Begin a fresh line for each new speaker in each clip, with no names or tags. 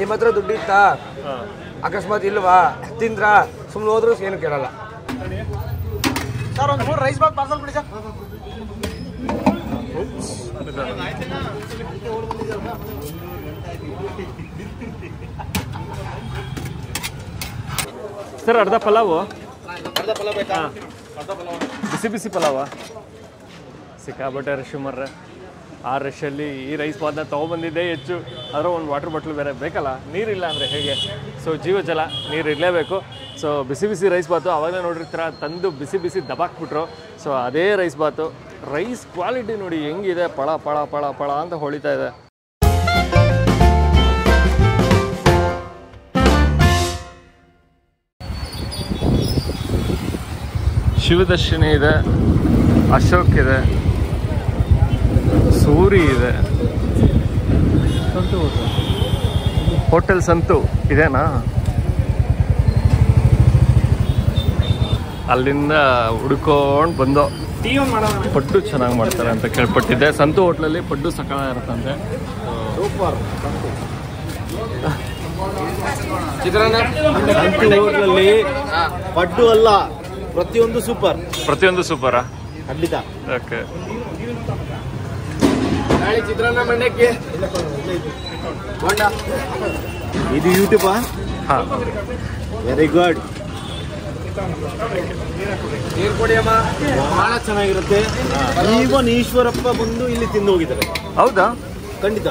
ನಿಮ್ಮ ಹತ್ರ ದುಡ್ಡಿತ್ತಾ ಅಕಸ್ಮಾತ್ ಇಲ್ವಾ ತಿಂದ್ರ ಸುಮ್ಮನೆ ಹೋದ್ರು ಏನು ಕೇಳಲ್ಲ
ಸರ್ ಒಂದು 3 ರೈಸ್ ಬಾತ್ ಪಾರ್ಸಲ್ ಕೊಡಿ ಸರ್
ಸರ್ ಅರ್ಧ ಪಲಾವು
ಬೇಕಾ
ಬಿಸಿ ಬಿಸಿ ಪಲಾವ ಸಿಕ್ಕಾಬಟ್ಟೆ ರಶ್ ಮರ್ರೆ ಆ ರಶಲ್ಲಿ ಈ ರೈಸ್ ಬಾತ್ನ ತೊಗೊಬಂದಿದ್ದೇ ಹೆಚ್ಚು ಅದರ ಒಂದು ವಾಟರ್ ಬಾಟ್ಲ್ ಬೇರೆ ಬೇಕಲ್ಲ ನೀರಿಲ್ಲ ಅಂದರೆ ಹೇಗೆ ಸೊ ಜೀವಜಲ ನೀರು ಇರಲೇಬೇಕು ಸೊ ಬಿಸಿ ಬಿಸಿ ರೈಸ್ ಬಾತು ಆವಾಗಲೇ ನೋಡಿರ್ತೀರ ತಂದು ಬಿಸಿ ಬಿಸಿ ದಬಾಕ್ಬಿಟ್ರು ಸೊ ಅದೇ ರೈಸ್ ಬಾತು ರೈಸ್ ಕ್ವಾಲಿಟಿ ನೋಡಿ ಹೆಂಗಿದೆ ಪಳ ಪಳ ಪಳ ಪಳ ಅಂತ ಹೊಳಿತಾ ಇದೆ ಶಿವದರ್ಶಿನಿ ಇದೆ ಅಶೋಕ್ ಇದೆ ಸೂರಿ ಇದೆ ಹೋಟೆಲ್ ಸಂತು ಇದೇನಾ ಅಲ್ಲಿಂದ ಹುಡ್ಕೊಂಡು ಬಂದೋ ಪಡ್ಡು ಚೆನ್ನಾಗಿ ಮಾಡ್ತಾರೆ ಅಂತ ಕೇಳ್ಪಟ್ಟಿದ್ದೆ ಸಂತು ಹೋಟ್ಲಲ್ಲಿ ಪಡ್ಡು ಸಕಾಲ ಇರುತ್ತಂತೆ
ಸಂತು ಹೋಟ್ಲಲ್ಲಿ ಪಡ್ಡು ಅಲ್ಲ ಪ್ರತಿಯೊಂದು ಸೂಪರಾ ಖಂಡಿತ
ಓಕೆ
ಚಿತ್ರಾನ್ನ ಮಂಡಕ್ಕಿ
ಇದು ಯೂಟ್ಯೂಬಾ
ಹಾಂ
ವೆರಿ ಗುಡ್
ನೀರು ಕುಡಿಯಮ್ಮ
ಬಹಳ ಚೆನ್ನಾಗಿರುತ್ತೆ ಈವನ್ ಈಶ್ವರಪ್ಪ ಬಂದು ಇಲ್ಲಿ ತಿಂದು ಹೋಗಿದ್ದಾರೆ
ಹೌದಾ
ಖಂಡಿತ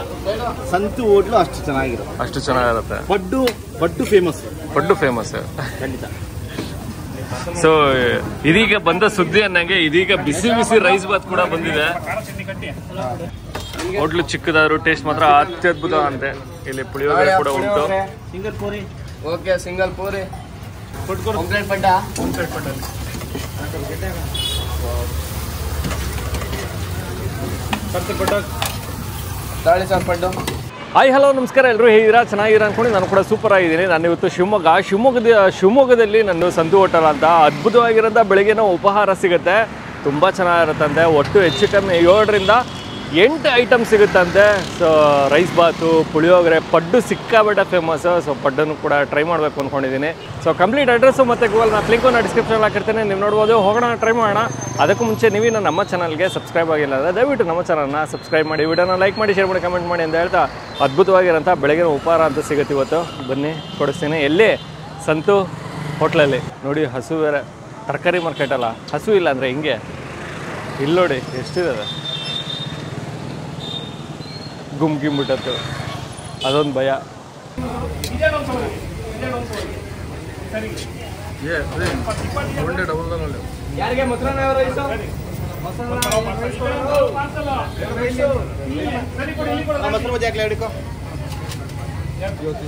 ಸಂತು ಹೋಟ್ಲು ಅಷ್ಟು ಚೆನ್ನಾಗಿರುತ್ತೆ
ಅಷ್ಟು ಚೆನ್ನಾಗಿರುತ್ತೆ
ಪಡ್ಡು ಫೇಮಸ್
ಪಡ್ಡು ಫೇಮಸ್
ಖಂಡಿತ
ಸೊ ಇದೀಗ ಬಂದ ಸುದ್ದಿ ಅನ್ನಂಗೆ ಇದೀಗ ಬಿಸಿ ಬಿಸಿ ರೈಸ್ ಬಾತ್ ಕೂಡ ಬಂದಿದೆ ಹೋಟ್ಲು ಚಿಕ್ಕದಾದ್ರು ಟೇಸ್ಟ್ ಮಾತ್ರ ಅತ್ಯದ್ಭುತ ಅಂತೆ ಇಲ್ಲಿ ಪುಳಿಯೋಗರೆ ಕೂಡ ಉಂಟು
single puri
okay single puri complaint ಪಡ್ಡ ತಾಳಿ ಸರ್ ಪಡ್ಡು
ಹಾಯ್ ಹಲೋ ನಮಸ್ಕಾರ ಎಲ್ಲರೂ ಹೇಗಿದ್ದೀರಾ ಚೆನ್ನಾಗಿರ ಅಂದ್ಕೊಂಡು ನಾನು ಕೂಡ ಸೂಪರ್ ಆಗಿದ್ದೀನಿ ನಾನು ಇವತ್ತು ಶಿವಮೊಗ್ಗದಲ್ಲಿ ನನ್ನ ಸಂತು ಹೋಟೆಲ್ ಅಂತ ಅದ್ಭುತವಾಗಿರೋಂಥ ಬೆಳಗ್ಗೆನೋ ಉಪಹಾರ ಸಿಗುತ್ತೆ ತುಂಬ ಚೆನ್ನಾಗಿರುತ್ತಂತೆ ಒಟ್ಟು ಹೆಚ್ಚು ಕಮ್ಮಿ 7ರಿಂದ 8 ಐಟಮ್ ಸಿಗುತ್ತಂತೆ ಸೊ ರೈಸ್ ಬಾತು ಪುಳಿಯೋಗರೆ ಪಡ್ಡು ಸಿಕ್ಕಾಬಟ್ಟೆ ಫೇಮಸ್ಸು ಸೊ ಪಡ್ಡನ್ನು ಕೂಡ ಟ್ರೈ ಮಾಡಬೇಕು ಅಂದ್ಕೊಂಡಿದ್ದೀನಿ ಸೊ ಕಂಪ್ಲೀಟ್ ಅಡ್ರೆಸ್ಸು ಮತ್ತು ಗೂಗಲ್ ಮ್ಯಾಪ್ ಲಿಂಕನ್ನು ಡಿಸ್ಕ್ರಿಪ್ಷನಲ್ಲಿ ಹಾಕಿರ್ತೀನಿ ನೀವು ನೋಡ್ಬೋದು ಹೋಗೋಣ ಟ್ರೈ ಮಾಡೋಣ ಅದಕ್ಕೂ ಮುಂಚೆ ನೀವೇನು ನಮ್ಮ ಚಾನಲ್ಗೆ ಸಬ್ಸ್ಕ್ರೈಬ್ ಆಗಿಲ್ಲ ಅಂದರೆ ದಯವಿಟ್ಟು ನಮ್ಮ ಚಾನಲ್ನ ಸಬ್ಸ್ಕ್ರೈಬ್ ಮಾಡಿ ವಿಡಿಯೋನ ಲೈಕ್ ಮಾಡಿ ಶೇರ್ ಮಾಡಿ ಕಮೆಂಟ್ ಮಾಡಿ ಅಂತ ಹೇಳ್ತಾ ಅದ್ಭುತವಾಗಿರೋಂಥ ಬೆಳಗಿನ ಉಪಹಾರ ಅಂತ ಸಿಗುತ್ತೆ ಇವತ್ತು ಬನ್ನಿ ಕೊಡಿಸ್ತೀನಿ ಎಲ್ಲಿ ಸಂತು ಹೋಟ್ಲಲ್ಲಿ ನೋಡಿ ಹಸು ಬೇರೆ ತರಕಾರಿ ಮಾರ್ಕೆಟ್ ಅಲ್ಲ ಹಸು ಇಲ್ಲ ಅಂದರೆ ಹಿಂಗೆ ಇಲ್ಲಿ ನೋಡಿ ಎಷ್ಟಿದೆ ಗುಮ್ಗಿಂಬಿಟ್ಟತ್ತು ಅದೊಂದು ಭಯ
ಯಾರಿಗೆ ಮೊಸರನ್ನ ರೈಸು
ಮೊಸರು ಬಜ್ಜಿ ಹಾಕ್ಲಾ ಹಿಡ್ಕೊ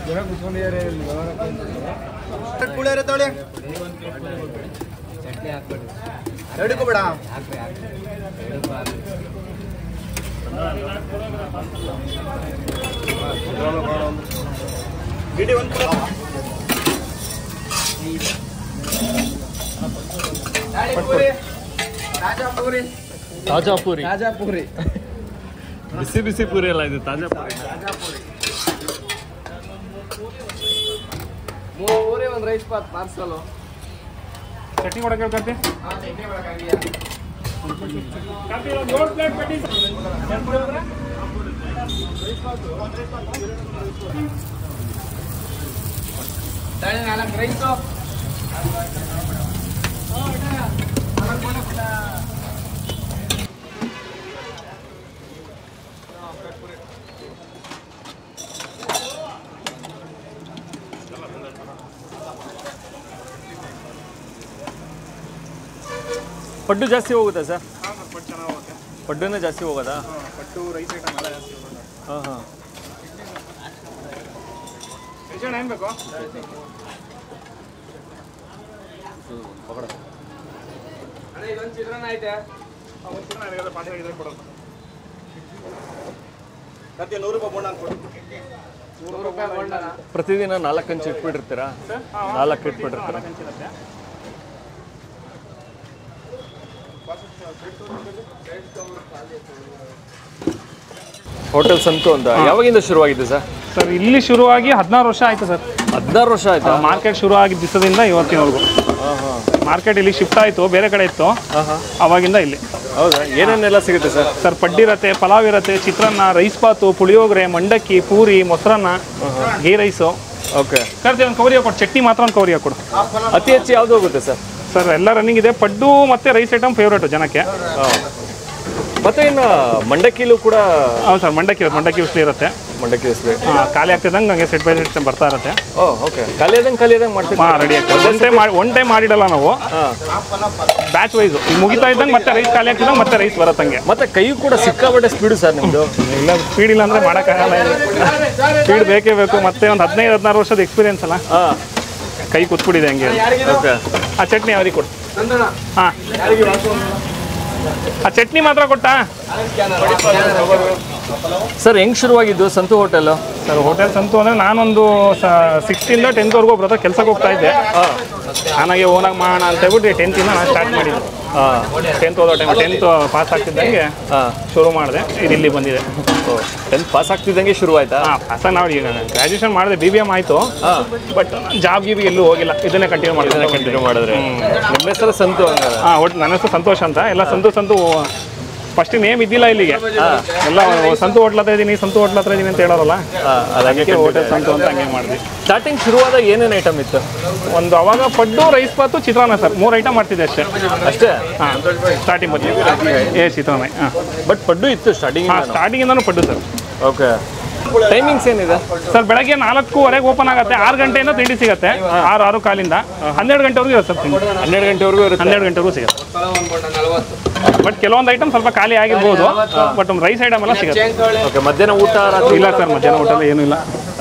ಜನ ಕುತ್ಕೊಂಡಿದ್ದಾರೆ
ಕುಳಿಯರೆ ತೊಳೆ ಹಿಡ್ಕೋಬೇಡ ಇಡೀ ಒಂದು
ತಾಜಾ ಪೂರಿ ಬಿಸಿ ಬಿಸಿ ಪೂರಿ ಅಲ್ಲ ಇದು ತಾಜಾ ಪೂರಿ
3 ಪೂರಿ ಒಂದು ರೈಸ್ ಬಾತ್ ಪಾರ್ಸಲ್
ಚಟ್ನಿ ಕೊಡಕ್ಕೆ ಹೇಳ್ತಾರೆ
ಚಟ್ನಿ ಮಾಡಕ್ಕಾಗಿಲ್ಲ ತಾಳಿ 4 ರೈಸು
ಪಡ್ಡು ಜಾಸ್ತಿ ಹೋಗುತ್ತಾ ಸರ್
ಪಡ್ಡು ಚೆನ್ನಾಗಿ ಹೋಗುತ್ತೆ
ಪಡ್ಡುನೇ ಜಾಸ್ತಿ ಹೋಗೋದಾ
ಪಡ್ಡು ರೈಸ್ ಐಟಮ್ ಎಲ್ಲ ಜಾಸ್ತಿ ಹೋಗುತ್ತೆ
ಹಾಂ ಹಾಂ
ಎಷ್ಟು ಏನು ಬೇಕು
ಅಣ್ಣ ಇದೊಂದು ಚಿತ್ರಾನ್ನ ಐತೆ
ಒಂದು ಚಿನ್ನ ಪಾಠ ಹೇಳಿದ್ರೆ ಕೊಡೋದು ಮತ್ತೆ 100 ರೂಪಾಯಿ ಬೋಂಡ ಕೊಡು
100 ರೂಪಾಯಿ ಬೋಂಡನ
ಪ್ರತಿದಿನ 4 ಹಂಚು ಇಟ್ಬಿಟ್ಟಿರ್ತೀರಾ 4 ಇಟ್ಬಿಟ್ಟಿರ್ತೀರಾ ಹೋಟೆಲ್ ಸಂತು ಅಂತ ಯಾವಾಗಿಂದ ಶುರುವಾಗಿದೆ ಸರ್?
ಸರ್ ಇಲ್ಲಿ ಶುರುವಾಗಿ 16 ವರ್ಷ ಆಯಿತು ಸರ್.
16 ವರ್ಷ ಆಯ್ತಾ?
ಮಾರ್ಕೆಟ್ ಶುರು ಆಗಿದ್ದ ದಿವಸದಿಂದ ಇವತ್ತಿನವರೆಗೂ. ಮಾರ್ಕೆಟ್ ಇಲ್ಲಿ ಶಿಫ್ಟ್ ಆಯಿತು, ಬೇರೆ ಕಡೆ ಇತ್ತು, ಅವಾಗಿಂದ ಇಲ್ಲಿ.
ಹೌದಾ? ಏನೇನೆಲ್ಲ ಸಿಗುತ್ತೆ ಸರ್?
ಸರ್ ಪಡ್ಡಿ ಇರುತ್ತೆ, ಪಲಾವ್ ಇರುತ್ತೆ, ಚಿತ್ರಾನ್ನ, ರೈಸ್ ಬಾತು, ಪುಳಿಯೋಗರೆ, ಮಂಡಕ್ಕಿ, ಪೂರಿ, ಮೊಸರನ್ನ, ಗೀ ರೈಸು.
ಓಕೆ.
ಕರ್ತೀವಿ ಒಂದು ಕವರಿ ಹಾಕೊಡು, ಚಟ್ನಿ ಮಾತ್ರ ಒಂದು ಕವರಿ ಹಾಕೊಡು.
ಅತಿ ಹೆಚ್ಚು ಯಾವುದು ಹೋಗುತ್ತೆ ಸರ್?
ಸರ್ ಎಲ್ಲ ರನ್ನಿಂಗ್ ಇದೆ. ಪಡ್ಡು ಮತ್ತು ರೈಸ್ ಐಟಮ್ ಫೇವ್ರೇಟು ಜನಕ್ಕೆ.
ಮತ್ತೆ ಇನ್ನು ಮಂಡಕ್ಕಿಲೂ ಕೂಡ?
ಹೌದು ಸರ್, ಮಂಡಕ್ಕಿ ಉಸ್ಲಿ ಇರುತ್ತೆ.
ಮಂಡಕ್ಕಿ ಉಸ್ಲಿ
ಖಾಲಿ ಆಗ್ತಿದ್ದಂಗೆ ಹಂಗೆ ಸೆಟ್ ಬೈ ಸೆಟ್ ಬರ್ತಾ ಇರುತ್ತೆ.
ಓಕೆ. ಕಲಿಯೋದಂಗೆ ಮಾಡ್ತೀವಿ.
ರೆಡಿ ಆಗ್ತದೆ. ಒನ್ ಟೈಮ್ ಮಾಡಿಡಲ್ಲ ನಾವು, ಬ್ಯಾಚ್ ವೈಸು. ಈಗ ಮುಗಿತಾ ಇದ್ದಂಗೆ ಮತ್ತೆ ರೈಸ್ ಖಾಲಿ ಆಗ್ತಿದ್ದಂಗೆ ಮತ್ತೆ ರೈಸ್ ಬರತ್ತಂಗೆ.
ಮತ್ತೆ ಕೈ ಕೂಡ ಸಿಕ್ಕಾಪಟ್ಟೆ ಸ್ಪೀಡು ಸರ್ ನಿಮ್ಮದು?
ಇಲ್ಲ, ಸ್ಪೀಡ್ ಇಲ್ಲ ಅಂದರೆ ಮಾಡೋಕ್ಕಾಗಲ್ಲ. ಸ್ಪೀಡ್ ಬೇಕೇ ಬೇಕು. ಮತ್ತೆ ಒಂದು 15-16 ವರ್ಷದ ಎಕ್ಸ್ಪೀರಿಯನ್ಸ್ ಅಲ್ಲ, ಕೈ ಕೂತ್ಬಿಟ್ಟಿದೆ ಹಂಗೆ.
ಓಕೆ.
ಆ ಚಟ್ನಿ ಅವ್ರಿಗೆ ಕೊಡು. ಹಾಂ, ಆ ಚಟ್ನಿ ಮಾತ್ರ ಕೊಟ್ಟಾ
ಸರ್? ಹೆಂಗೆ ಶುರುವಾಗಿದ್ದು Santhu hotel?
Sir hotel Santhu ಅಂದರೆ ನಾನೊಂದು 6th-ಇಂದ 10th ಬರೋದ ಕೆಲ್ಸಕ್ಕೆ ಹೋಗ್ತಾ ಇದ್ದೆ. ನನಗೆ ಓನಾಗಿ ಮಾಡೋಣ ಅಂತ ಹೇಳ್ಬಿಟ್ಟು 10th-ಇಂದ ನಾನು ಸ್ಟಾರ್ಟ್ ಮಾಡಿದ್ದು. 10th ಓದೋ ಟೈಮ್ 10th ಪಾಸ್ ಆಗ್ತಿದ್ದಂಗೆ ಶುರು ಮಾಡಿದೆ. ಇದು ಇಲ್ಲಿ ಬಂದಿದೆ.
10th ಪಾಸ್ ಆಗ್ತಿದ್ದಂಗೆ ಶುರು ಆಯ್ತಾ?
ಹಾಂ, ಪಾಸಾಗಿ ನಾವು ಈಗ ಗ್ರ್ಯಾಜುಯೇಷನ್ ಮಾಡಿದೆ, BBM ಆಯಿತು. ಬಟ್ ಜಾಬ್ ಗೀಬ್ ಎಲ್ಲೂ ಹೋಗಿಲ್ಲ, ಇದನ್ನೇ ಕಂಟಿನ್ಯೂ ಮಾಡಿದ್ರೆ.
ನಿಮ್ಮ ಹೆಸರು ಸಂತು?
ಹಾಂ, ಒಟ್ಟು ನನ್ನ ಹೆಸರು ಸಂತೋಷ್ ಅಂತ. ಎಲ್ಲ ಸಂತು ಫಸ್ಟ್ ನೇಮ್ ಇದ್ದಿಲ್ಲ ಇಲ್ಲಿಗೆ. ಎಲ್ಲ ಸಂತು ಹೋಟ್ಲ್ ಹತ್ರ ಇದ್ದೀನಿ ಅಂತ ಹೇಳೋರಲ್ಲ, ಅದಕ್ಕೆ ಹೋಟೆಲ್ ಸಂತು ಅಂತ ಹಂಗೆ ಮಾಡಿದ್ವಿ.
ಸ್ಟಾರ್ಟಿಂಗ್ ಶುರುವಾದಾಗ ಏನೇನು ಐಟಮ್ ಇತ್ತು?
ಒಂದು ಅವಾಗ ಪಡ್ಡು, ರೈಸ್ ಬಾತು, ಚಿತ್ರಾನ್ನ ಸರ್, 3 ಐಟಮ್ ಮಾಡ್ತಿದ್ದೆ ಅಷ್ಟೇ. ಹಾಂ, ಸ್ಟಾರ್ಟಿಂಗ್ ಬಂದು ಚಿತ್ರಾನ್ನ. ಹಾಂ,
ಬಟ್ ಪಡ್ಡು ಇತ್ತು ಸ್ಟಾರ್ಟಿಂಗ್?
ಹಾಂ, ಸ್ಟಾರ್ಟಿಂಗಿಂದನೂ ಪಡ್ಡು ಸರ್.
ಓಕೆ. ಟೈಮಿಂಗ್ಸ್ ಏನಿದೆ
ಸರ್? ಬೆಳಗ್ಗೆ 4:15 ಓಪನ್ ಆಗುತ್ತೆ, 6 ಗಂಟೆಯಿಂದ ತಿಂಡಿ ಸಿಗುತ್ತೆ. 6 ಕಾಲಿಂದ 12 ಗಂಟೆವರೆಗೂ ಇರುತ್ತೆ ಸರ್ ತಿಂಡಿ.
12 ಗಂಟೆವರೆಗೂ ಇರುತ್ತೆ?
12 ಗಂಟೆವರೆಗೂ ಸಿಗುತ್ತೆ. ಬಟ್ ಕೆಲವೊಂದು ಐಟಮ್ ಸ್ವಲ್ಪ ಖಾಲಿ ಆಗಿರ್ಬೋದು, ಬಟ್ ರೈಸ್ ಐಟಮ್ ಎಲ್ಲ ಸಿಗುತ್ತೆ.
ಓಕೆ. ಮಧ್ಯಾಹ್ನ ಊಟ?
ಇಲ್ಲ ಸರ್, ಮಧ್ಯಾಹ್ನ ಊಟ ಏನೂ ಇಲ್ಲ.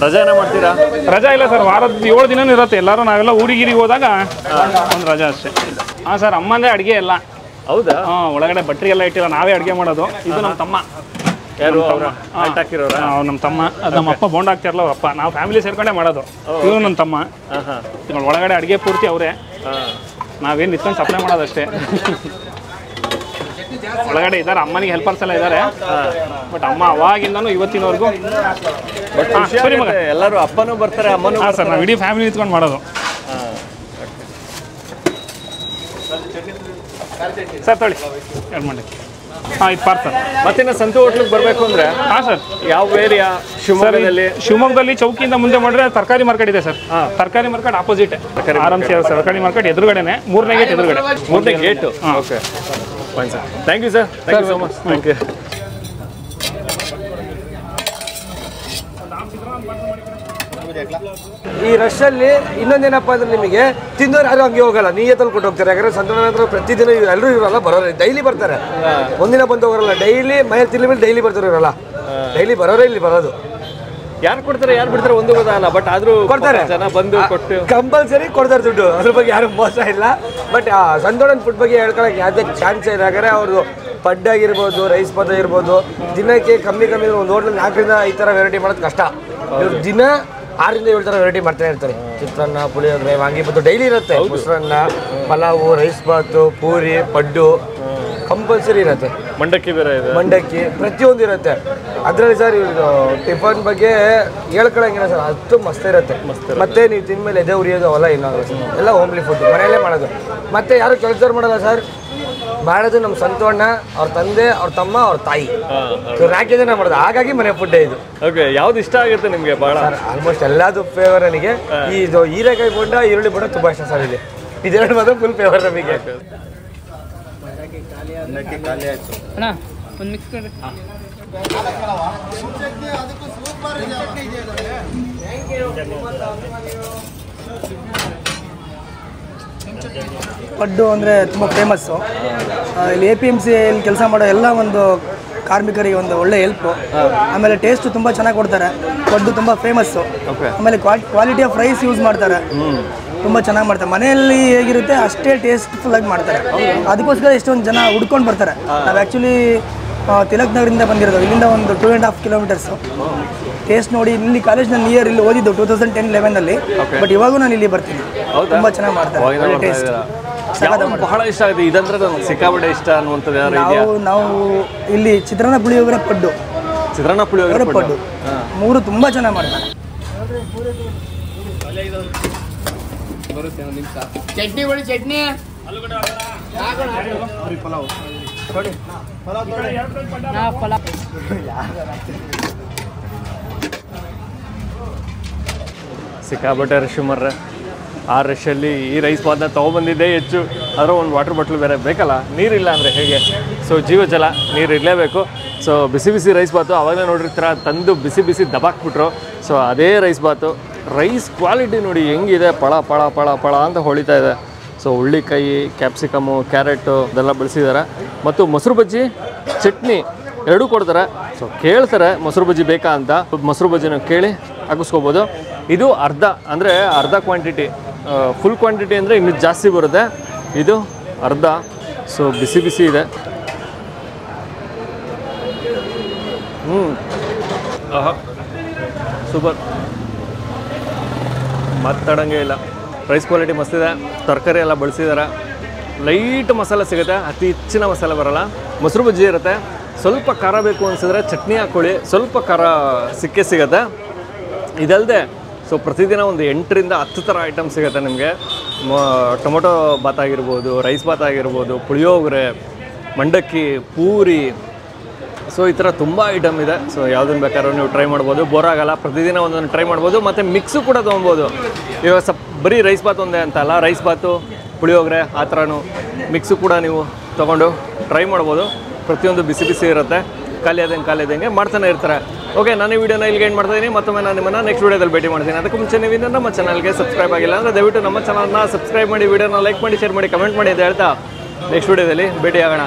ರಜಾನ ಮಾಡ್ತೀರಾ?
ರಜಾ ಇಲ್ಲ ಸರ್, ವಾರದ 7 ದಿನನೂ ಇರುತ್ತೆ. ಎಲ್ಲರೂ ನಾವೆಲ್ಲ ಊರಿಗೆ ಹೋದಾಗ ಒಂದು ರಜಾ ಅಷ್ಟೇ. ಹಾಂ ಸರ್, ಅಮ್ಮಂದೇ ಅಡುಗೆ ಎಲ್ಲ.
ಹೌದಾ?
ಹಾಂ, ಒಳಗಡೆ ಬಟ್ರಿ ಎಲ್ಲ ಇಟ್ಟಿಲ್ಲ, ನಾವೇ ಅಡುಗೆ ಮಾಡೋದು. ಇದು ನಮ್ಮ ತಮ್ಮ.
ಯಾರು ಹಾಕಿರೋರು?
ನಮ್ಮ ತಮ್ಮ. ಅದು ನಮ್ಮ ಅಪ್ಪ ಬೋಂಡ್ ಹಾಕ್ತಿರಲ್ಲ ಅವ್ರ ಅಪ್ಪ. ನಾವು ಫ್ಯಾಮಿಲಿ ಸೇರ್ಕೊಂಡೇ ಮಾಡೋದು. ಇವರು ನನ್ನ ತಮ್ಮ. ಒಳಗಡೆ ಅಡುಗೆ ಪೂರ್ತಿ ಅವರೇ, ನಾವೇನು ನಿಂತ್ಕೊಂಡು ಸಪ್ಲೈ ಮಾಡೋದಷ್ಟೇ. ಒಳಗಡೆ ಇದ್ದಾರೆ, ಅಮ್ಮನಿಗೆ ಹೆಲ್ಪರ್ಸ್ ಎಲ್ಲ ಇದ್ದಾರೆ. ಬಟ್ ಅಮ್ಮ ಅವಾಗಿಂದನೂ ಇವತ್ತಿನವರೆಗೂ. ಸರಿ ಮಗ,
ಎಲ್ಲರೂ ಅಪ್ಪನೂ ಬರ್ತಾರೆ, ಅಮ್ಮನೂ?
ಹಾಂ ಸರ್, ನಾವು ಇಡೀ ಫ್ಯಾಮಿಲಿ ನಿಂತ್ಕೊಂಡು ಮಾಡೋದು. ಸರ್ ತೊಳಿ 2 ಮಂಡಕ್ಕಿ. ಹಾಂ, ಇದು ಪಾರ್ಸಲ್.
ಮತ್ತೆ ಸಂತು ಹೋಟ್ಲಿಗೆ ಬರಬೇಕು ಅಂದರೆ?
ಹಾಂ ಸರ್.
ಯಾವ ಏರಿಯಾ ಶಿವಮೊಗ್ಗದಲ್ಲಿ?
ಶಿವಮೊಗ್ಗದಲ್ಲಿ ಚೌಕಿಯಿಂದ ಮುಂದೆ ಮಾಡಿದ್ರೆ ತರಕಾರಿ ಮಾರ್ಕೆಟ್ ಇದೆ ಸರ್. ತರಕಾರಿ ಮಾರ್ಕೆಟ್ ಆಪೋಸಿಟ್. ಆರಾಮ್ಸೆ ತರಕಾರಿ ಮಾರ್ಕೆಟ್ ಎದುರುಗಡೆನೆ, 3ನೇ ಗೇಟ್ ಎದುರುಗಡೆ.
3ನೇ gate? Okay, fine sir. Thank you sir. Thank you so much. Thank you.
ಈ ರಶಲ್ಲಿ ಇನ್ನೊಂದೇನಪ್ಪ ಅಂದ್ರೆ ನಿಮಗೆ ತಿಂದವ್ರು ಯಾರು ಹಂಗೆ ಹೋಗಲ್ಲ, ನೀಯತ್ತಲ್ಲಿ ಕೊಟ್ಟು ಹೋಗ್ತಾರೆ. ಯಾಕಂದ್ರೆ ಸಂತೋಷ ಹತ್ರ ಪ್ರತಿದಿನ ಎಲ್ಲರೂ ಇರೋಲ್ಲ, ಬರೋರು ಡೈಲಿ ಬರ್ತಾರೆ. ಒಂದಿನ ಬಂದು ಹೋಗಲ್ಲ, ಡೈಲಿ ಮನೆ ತಿಳಿ ಮೇಲೆ ಡೈಲಿ ಬರ್ತಾರೆ ಇರೋಲ್ಲ, ಡೈಲಿ ಬರೋರೇ ಇಲ್ಲಿ ಬರೋದು.
ಯಾರು ಕೊಡ್ತಾರೆ ಯಾರು ಬಿಡ್ತಾರೆ ಒಂದು ಗೊತ್ತಾಗಲ್ಲ, ಬಟ್ ಆದ್ರೂ
ಕೊಡ್ತಾರೆ
ಜನ ಬಂದು ಕೊಟ್ಟು
ಕಂಪಲ್ಸರಿ ಕೊಡ್ತಾರೆ ದುಡ್ಡು. ಅದ್ರ ಬಗ್ಗೆ ಯಾರು ಮೋಸ ಇಲ್ಲ. ಬಟ್ ಸಂತೋಷನ್ ಫುಡ್ ಬಗ್ಗೆ ಹೇಳ್ಕೊಳಕ್ಕೆ ಯಾವುದೇ ಚಾನ್ಸ್ ಇಲ್ಲ. ಯಾಕಂದರೆ ಅವ್ರದ್ದು ಪಡ್ಡಾಗಿರ್ಬೋದು, ರೈಸ್ ಬಾತ್ ಆಗಿರ್ಬೋದು, ದಿನಕ್ಕೆ ಕಮ್ಮಿ ಒಂದು ಹೋಟ್ಲಲ್ಲಿ 4-5 ಥರ ವೆರೈಟಿ ಮಾಡೋದು ಕಷ್ಟ. ಇವ್ರು ದಿನ 6-7 ಥರ ವೆರೈಟಿ ಮಾಡ್ತಾನೆ ಇರ್ತಾರೆ. ಚಿತ್ರಾನ್ನ, ಪುಳಿಯೋಗರೆ, ವಾಂಗಿಬಾತು ಡೈಲಿ ಇರುತ್ತೆ. ಮೊಸರನ್ನ, ಪಲಾವು, ರೈಸ್ ಬಾತು, ಪೂರಿ, ಪಡ್ಡು ಕಂಪಲ್ಸರಿ ಇರುತ್ತೆ.
ಮಂಡಕ್ಕಿ ಬೇರೆ ಇದೆ,
ಮಂಡಕ್ಕಿ ಪ್ರತಿಯೊಂದು ಇರುತ್ತೆ. ಅದರಲ್ಲಿ ಸರ್ ಇವ್ರದ್ದು ಟಿಫನ್ ಬಗ್ಗೆ ಹೇಳ್ಕೊಳಂಗಿಲ್ಲ ಸರ್, ಅಷ್ಟು ಮಸ್ತ್ ಇರುತ್ತೆ. ಮತ್ತೆ ನೀವು ತಿಂದಮೇಲೆ ಎದೆ ಉರಿಯೋದು ಅವೆಲ್ಲ ಏನಾಗಲ್ಲ ಸರ್, ಎಲ್ಲ ಹೋಮ್ಲಿ ಫುಡ್ ಮನೆಯಲ್ಲೇ ಮಾಡೋದು. ಮತ್ತೆ ಯಾರು ಕೆಲಸದವ್ರು ಮಾಡಲ್ಲ ಸರ್, ಮಾಡೋದು ನಮ್ಮ ಸಂತೋಣ, ಅವ್ರ ತಂದೆ, ಅವ್ರ ತಮ್ಮ, ಅವ್ರ ತಾಯಿ, ಇವ್ರು 4 ಜನ ಮಾಡೋದು. ಹಾಗಾಗಿ ಮನೆ ಫುಡ್ಡೇ ಇದು.
ಓಕೆ. ಯಾವ್ದು ಇಷ್ಟ ಆಗುತ್ತೆ ನಿಮಗೆ ಭಾಳ?
ಸರ್ ಆಲ್ಮೋಸ್ಟ್ ಎಲ್ಲದು ಫೇವರ್ ನನಗೆ. ಇದು ಹೀರೆಕಾಯಿ ಬೋಂಡ, ಈರುಳ್ಳಿ ಬೋಂಡ ತುಂಬ ಇಷ್ಟ ಸರ್. ಇದೆರಡು ಮಾತ್ರ ಫುಲ್ ಫೇವರ್ ನಮಗೆ.
ಅಣ್ಣ ಒಂದು ಮಿಕ್ಸ್ ಕೊಡ್ರಿ.
ಪಡ್ಡು ಅಂದರೆ ತುಂಬ ಫೇಮಸ್ಸು. ಇಲ್ಲಿ APMC ಇಲ್ಲಿ ಕೆಲಸ ಮಾಡೋ ಎಲ್ಲ ಒಂದು ಕಾರ್ಮಿಕರಿಗೆ ಒಂದು ಒಳ್ಳೆ ಹೆಲ್ಪು. ಆಮೇಲೆ ಟೇಸ್ಟು ತುಂಬ ಚೆನ್ನಾಗಿ ಕೊಡ್ತಾರೆ. ಪಡ್ಡು ತುಂಬ ಫೇಮಸ್ಸು. ಆಮೇಲೆ ಕ್ವಾಲಿಟಿ ಆಫ್ ರೈಸ್ ಯೂಸ್ ಮಾಡ್ತಾರೆ, ತುಂಬ ಚೆನ್ನಾಗಿ ಮಾಡ್ತಾರೆ. ಮನೆಯಲ್ಲಿ ಹೇಗಿರುತ್ತೆ ಅಷ್ಟೇ ಟೇಸ್ಟ್ಫುಲ್ಲಾಗಿ ಮಾಡ್ತಾರೆ. ಅದಕ್ಕೋಸ್ಕರ ಎಷ್ಟೊಂದು ಜನ ಹುಡ್ಕೊಂಡು ಬರ್ತಾರೆ. ನಾವು ಆ್ಯಕ್ಚುಲಿ ತಿಲಕ್ ನಗರಿಂದ ಬಂದಿರೋದು, ಇಲ್ಲಿಂದ ಒಂದು 2.5 ಕಿಲೋಮೀಟರ್ಸು. ಟೇಸ್ಟ್ ನೋಡಿ, ಇಲ್ಲಿ ಕಾಲೇಜ್ನ ನಿಯರ್ ಇಲ್ಲಿ ಓದಿದ್ದು 2010-11 ಬಟ್ ಇವಾಗೂ ನಾನು ಇಲ್ಲಿ ಬರ್ತೀನಿ. ತುಂಬ ಚೆನ್ನಾಗಿ ಮಾಡ್ತಾರೆ ಟೇಸ್ಟ್.
ಬಹಳ ಇಷ್ಟ ಆಗಿದೆ ಇದಂದ್ರೆ, ಸಿಕ್ಕಾಪಟ್ಟೆ ಇಷ್ಟ ಅನ್ನುವಂಥದ್ದು?
ನಾವು ಇಲ್ಲಿ ಚಿತ್ರಾನ್ನ, ಪುಳಿಯೋಗರೆ, ಪಡ್ಡು
ಚಿತ್ರಾನ್ನ ಪುಳಿಯೋಗರೆ
ಪಡ್ಡು ಮೂರು ತುಂಬ ಚೆನ್ನಾಗಿ ಮಾಡ್ತಾರೆ.
ಚಟ್ನಿ ಕೊಡಿ ಚಟ್ನಿ.
ಸಿಕ್ಕಾಬಟ್ಟೆ ರಶ್ ಮರ್ರೆ. ಆ ರಶಲ್ಲಿ ಈ ರೈಸ್ ಬಾತ್ನ ತೊಗೊಬಂದಿದ್ದೇ ಹೆಚ್ಚು. ಅದರ ಒಂದು ವಾಟರ್ ಬಾಟ್ಲ್ ಬೇರೆ ಬೇಕಲ್ಲ, ನೀರಿಲ್ಲ ಅಂದರೆ ಹೇಗೆ? ಸೊ ಜೀವಜಲ, ನೀರು ಇರಲೇಬೇಕು. ಸೊ ಬಿಸಿ ಬಿಸಿ ರೈಸ್ ಬಾತು ಆವಾಗಲೇ ನೋಡಿರ್ತೀರ, ತಂದು ಬಿಸಿ ಬಿಸಿ ದಬಾಕ್ಬಿಟ್ರು. ಸೊ ಅದೇ ರೈಸ್ ಬಾತು. ರೈಸ್ ಕ್ವಾಲಿಟಿ ನೋಡಿ ಹೆಂಗಿದೆ, ಪಳ ಪಳ ಪಳ ಪಳ ಅಂತ ಹೊಳಿತಾ ಇದೆ. ಸೊ ಹುಳ್ಳಿಕಾಯಿ, ಕ್ಯಾಪ್ಸಿಕಮು, ಕ್ಯಾರೆಟು ಇದೆಲ್ಲ ಬೆಳೆಸಿದ್ದಾರೆ. ಮತ್ತು ಮೊಸರು ಬಜ್ಜಿ, ಚಟ್ನಿ ಎರಡೂ ಕೊಡ್ತಾರೆ. ಸೊ ಕೇಳ್ತಾರೆ ಮೊಸರು ಬಜ್ಜಿ ಬೇಕಾ ಅಂತ. ಮೊಸರು ಬಜ್ಜಿನ ಕೇಳಿ ಹಾಕಿಸ್ಕೋಬೋದು. ಇದು ಅರ್ಧ ಕ್ವಾಂಟಿಟಿ. ಫುಲ್ ಕ್ವಾಂಟಿಟಿ ಅಂದರೆ ಇನ್ನೂ ಜಾಸ್ತಿ ಬರುತ್ತೆ. ಇದು ಅರ್ಧ. ಸೊ ಬಿಸಿ ಬಿಸಿ ಇದೆ. ಆಹಾ, ಸೂಪರ್, ಮಾತಾಡೋಂಗೆ ಇಲ್ಲ. ರೈಸ್ ಕ್ವಾಲಿಟಿ ಮಸ್ತಿದೆ. ತರಕಾರಿ ಎಲ್ಲ ಬಳಸಿದ್ದಾರೆ. ಲೈಟ್ ಮಸಾಲೆ ಸಿಗುತ್ತೆ, ಅತಿ ಹೆಚ್ಚಿನ ಮಸಾಲೆ ಬರೋಲ್ಲ. ಮೊಸರು ಬಜ್ಜಿ ಇರುತ್ತೆ. ಸ್ವಲ್ಪ ಖಾರ ಬೇಕು ಅನಿಸಿದ್ರೆ ಚಟ್ನಿ ಹಾಕ್ಕೊಳ್ಳಿ, ಸ್ವಲ್ಪ ಖಾರ ಸಿಗುತ್ತೆ. ಇದಲ್ಲದೆ ಸೊ ಪ್ರತಿದಿನ ಒಂದು 8ರಿಂದ 10 ಥರ ಐಟಮ್ ಸಿಗುತ್ತೆ ನಿಮಗೆ. ಟೊಮೊಟೊ ಬಾತ್ ಆಗಿರ್ಬೋದು, ರೈಸ್ ಬಾತ್ ಆಗಿರ್ಬೋದು, ಪುಳಿಯೋಗರೆ, ಮಂಡಕ್ಕಿ, ಪೂರಿ. ಸೊ ಈ ಥರ ತುಂಬ ಐಟಮ್ ಇದೆ. ಸೊ ಯಾವುದನ್ನು ಬೇಕಾದ್ರೂ ನೀವು ಟ್ರೈ ಮಾಡ್ಬೋದು, ಬೋರ್ ಆಗಲ್ಲ. ಪ್ರತಿದಿನ ಒಂದೊಂದು ಟ್ರೈ ಮಾಡ್ಬೋದು. ಮತ್ತು ಮಿಕ್ಸು ಕೂಡ ತೊಗೊಬೋದು. ಇವಾಗ ಬರೀ ರೈಸ್ ಬಾತ್ ಒಂದೇ ಅಂತಲ್ಲ, ರೈಸ್ ಬಾತು, ಪುಳಿಯೋಗರೆ ಆ ಥರನೂ ಮಿಕ್ಸು ಕೂಡ ನೀವು ತೊಗೊಂಡು ಟ್ರೈ ಮಾಡ್ಬೋದು. ಪ್ರತಿಯೊಂದು ಬಿಸಿ ಬಿಸಿ ಇರುತ್ತೆ. ಖಾಲಿ ಆದಂಗೆ ಮಾಡ್ತಾನೆ ಇರ್ತಾರೆ. ಓಕೆ, ನಾನು ಈ ವಿಡಿಯೋನ ಇಲ್ಲಿಗೆ ಏನು ಮಾಡ್ತಾಯಿದ್ದೀನಿ. ಮತ್ತೊಮ್ಮೆ ನಾನು ನಿಮ್ಮನ್ನು ನೆಕ್ಸ್ಟ್ ವಿಡಿಯೋದಲ್ಲಿ ಭೇಟಿ ಮಾಡ್ತೀನಿ. ಅದಕ್ಕೂ ಮುಂಚೆ ನೀವು ನಮ್ಮ ಚಾನಲ್ಗೆ ಸಬ್ಸ್ಕ್ರೈಬ್ ಆಗಿಲ್ಲ ಅಂದರೆ ದಯವಿಟ್ಟು ನಮ್ಮ ಚಾನಲ್ನ ಸಬ್ಸ್ಕ್ರೈಬ್ ಮಾಡಿ, ವಿಡಿಯೋನ ಲೈಕ್ ಮಾಡಿ, ಶೇರ್ ಮಾಡಿ, ಕಮೆಂಟ್ ಮಾಡಿ ಅಂತ ಹೇಳ್ತಾ ನೆಕ್ಸ್ಟ್ ವಿಡಿಯೋದಲ್ಲಿ ಭೇಟಿ ಆಗೋಣ.